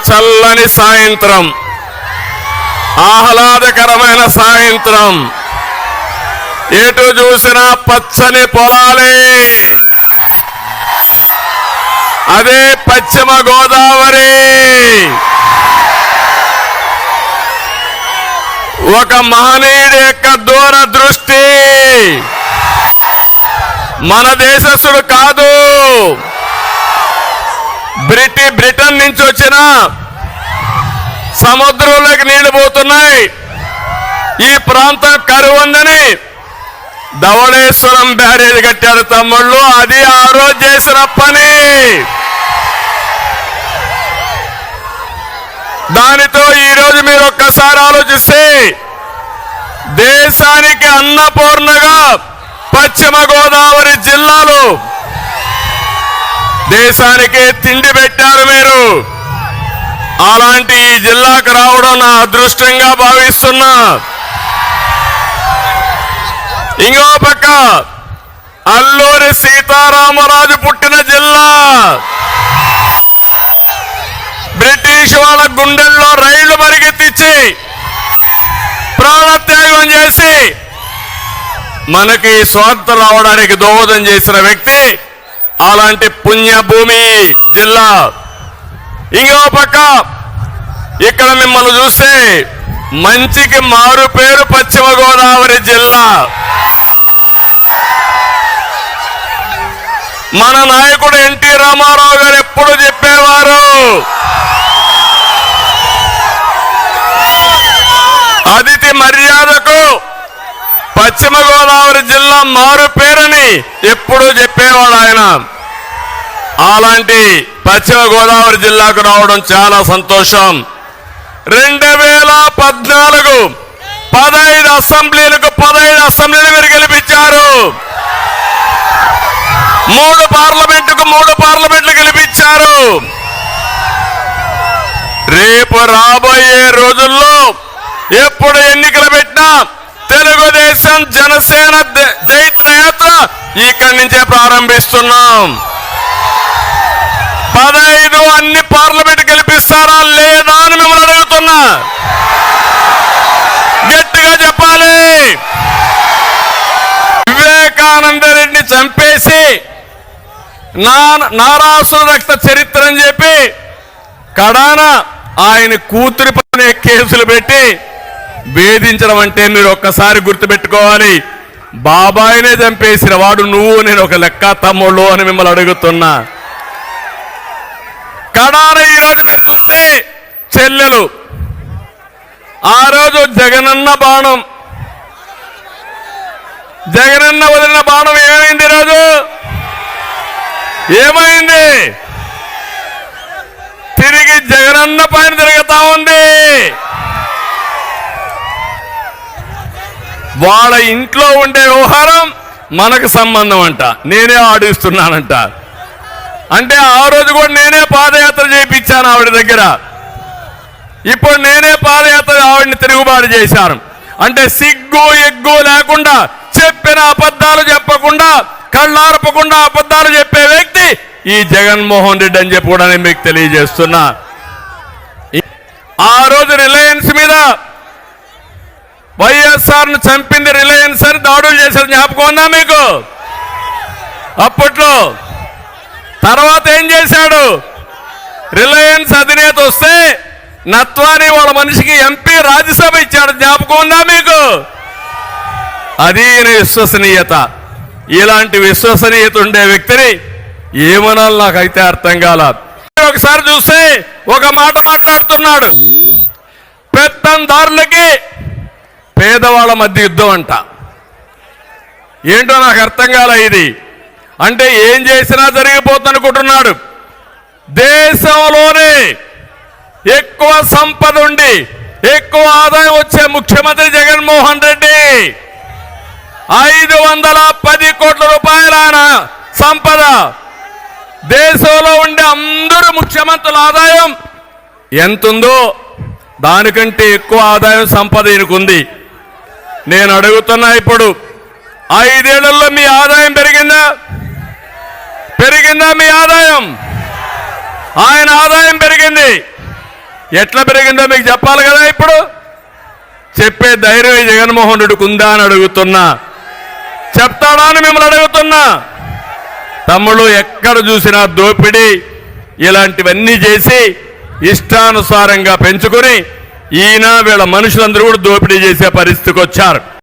చల్లని సాయంత్రం, ఆహ్లాదకరమైన సాయంత్రం. ఎటు చూసినా పచ్చని పొలాలే. అదే పశ్చిమ గోదావరి. ఒక మహనీయుడి యొక్క దూరదృష్టి. మన దేశస్థుడు కాదు, బ్రిటన్ నుంచి వచ్చిన సముద్రంలోకి నీళ్లు పోతున్నాయి. ఈ ప్రాంతం కరువు ఉందని ధవళేశ్వరం బ్యారేజ్ కట్టారు తమ్ముళ్ళు. అది ఆ రోజు చేసిన పని. దానితో ఈరోజు మీరు ఒక్కసారి ఆలోచిస్తే దేశానికి అన్నపూర్ణగా పశ్చిమ గోదావరి జిల్లాలో దేశానికే తిండి పెట్టారు మీరు. అలాంటి ఈ జిల్లాకు రావడం నా అదృష్టంగా భావిస్తున్నా. ఇంకో పక్క అల్లూరి సీతారామరాజు పుట్టిన జిల్లా. బ్రిటిష్ వాళ్ళ గుండెల్లో రైళ్లు పరిగెత్తించి ప్రాణత్యాగం చేసి మనకి స్వాతంత్రం రావడానికి దోహదం చేసిన వ్యక్తి. అలాంటి పుణ్యభూమి జిల్లా. ఇంకో పక్క ఇక్కడ మిమ్మల్ని చూస్తే మంచికి మారు పేరు పశ్చిమ గోదావరి జిల్లా. మన నాయకుడు ఎన్టీ రామారావు గారు ఎప్పుడు చెప్పేవారు, అతిథి మర్యాదకు పశ్చిమ గోదావరి జిల్లా మారు పేరని ఎప్పుడూ చెప్పేవాడు ఆయన. అలాంటి పశ్చిమ గోదావరి జిల్లాకు రావడం చాలా సంతోషం. 2014 15 అసెంబ్లీలకు 15 అసెంబ్లీలు మీరు గెలిపించారు. 3 పార్లమెంటుకు 3 పార్లమెంట్లు గెలిపించారు. రేపు రాబోయే రోజుల్లో ఎప్పుడు ఎన్నికలు పెట్టినా తెలుగుదేశం జనసేన జైత్రయాత్ర ఇక్కడి నుంచే ప్రారంభిస్తున్నాం. 15 అన్ని పార్లమెంట్ గెలిపిస్తారా లేదా అని మిమ్మల్ని అడుగుతున్నా. గట్టిగా చెప్పాలి. వివేకానంద రెడ్డిని చంపేసి నారాసుర రక్త చరిత్ర అని చెప్పి కడాన ఆయన కూతురి పైన కేసులు పెట్టి వేధించడం అంటే మీరు ఒక్కసారి గుర్తుపెట్టుకోవాలి. బాబాయినే చంపేసిన వాడు నువ్వు నేను ఒక లెక్క తమ్ముళ్ళు అని మిమ్మల్ని అడుగుతున్నా. కడాన ఈరోజు మీరు చూస్తే చెల్లెలు ఆ రోజు జగనన్న బాణం, జగనన్న వదిలిన బాణం ఏమైంది? ఈరోజు ఏమైంది? తిరిగి జగనన్న పైన తిరుగుతా ఉంది. వాళ్ళ ఇంట్లో ఉండే వ్యవహారం మనకు సంబంధం అంట, నేనే ఆడిస్తున్నానంట. అంటే ఆ రోజు కూడా నేనే పాదయాత్ర చేయించాను ఆవిడ దగ్గర. ఇప్పుడు నేనే పాదయాత్ర ఆవిడని తిరుగుబాటు చేశాను. అంటే సిగ్గు ఎగ్గు లేకుండా చెప్పిన అబద్ధాలు చెప్పకుండా కళ్ళార్పకుండా అబద్ధాలు చెప్పే వ్యక్తి ఈ జగన్మోహన్ రెడ్డి అని చెప్పి కూడా నేను మీకు తెలియజేస్తున్నా. ఆ రోజు రిలయన్స్ మీద వైఎస్ఆర్ను చంపింది రిలయన్స్ అని దాడులు చేశారు, జ్ఞాపకం ఉందా మీకు? అప్పట్లో తర్వాత ఏం చేశాడు? రిలయన్స్ అధినేత వస్తే నత్వాని వాళ్ళ మనిషికి ఎంపీ రాజ్యసభ ఇచ్చాడు, జ్ఞాపకం ఉందా మీకు? అది విశ్వసనీయత. ఇలాంటి విశ్వసనీయత ఉండే వ్యక్తిని ఏమనాలి నాకైతే అర్థం కాల. ఒకసారి చూస్తే ఒక మాట మాట్లాడుతున్నాడు, పెత్తందారులకి పేదవాళ్ళ మధ్య యుద్ధం అంట. ఏంటో నాకు అర్థం కాల ఇది. అంటే ఏం చేసినా జరిగిపోతుంది అనుకుంటున్నాడు. దేశంలోనే ఎక్కువ సంపద ఉండి ఎక్కువ ఆదాయం వచ్చే ముఖ్యమంత్రి జగన్మోహన్ రెడ్డి. 510 కోట్ల రూపాయల సంపద. దేశంలో ఉండే అందరూ ముఖ్యమంత్రుల ఆదాయం ఎంతుందో దానికంటే ఎక్కువ ఆదాయం సంపద ఈయనకుంది. నేను అడుగుతున్నా, ఇప్పుడు 5 ఏళ్లలో మీ ఆదాయం పెరిగిందా? పెరిగిందా మీ ఆదాయం? ఆయన ఆదాయం పెరిగింది. ఎట్లా పెరిగిందో మీకు చెప్పాలి కదా. ఇప్పుడు చెప్పే ధైర్యం ఈ జగన్మోహన్ రెడ్డికి ఉందా అని అడుగుతున్నా. చెప్తాడా అని మిమ్మల్ని అడుగుతున్నా. తమ్ముళ్ళు ఎక్కడ చూసినా దోపిడీ ఇలాంటివన్నీ చేసి ఇష్టానుసారంగా పెంచుకొని ఈయన వీళ్ళ మనుషులందరూ కూడా దోపిడీ చేసే పరిస్థితికి వచ్చారు.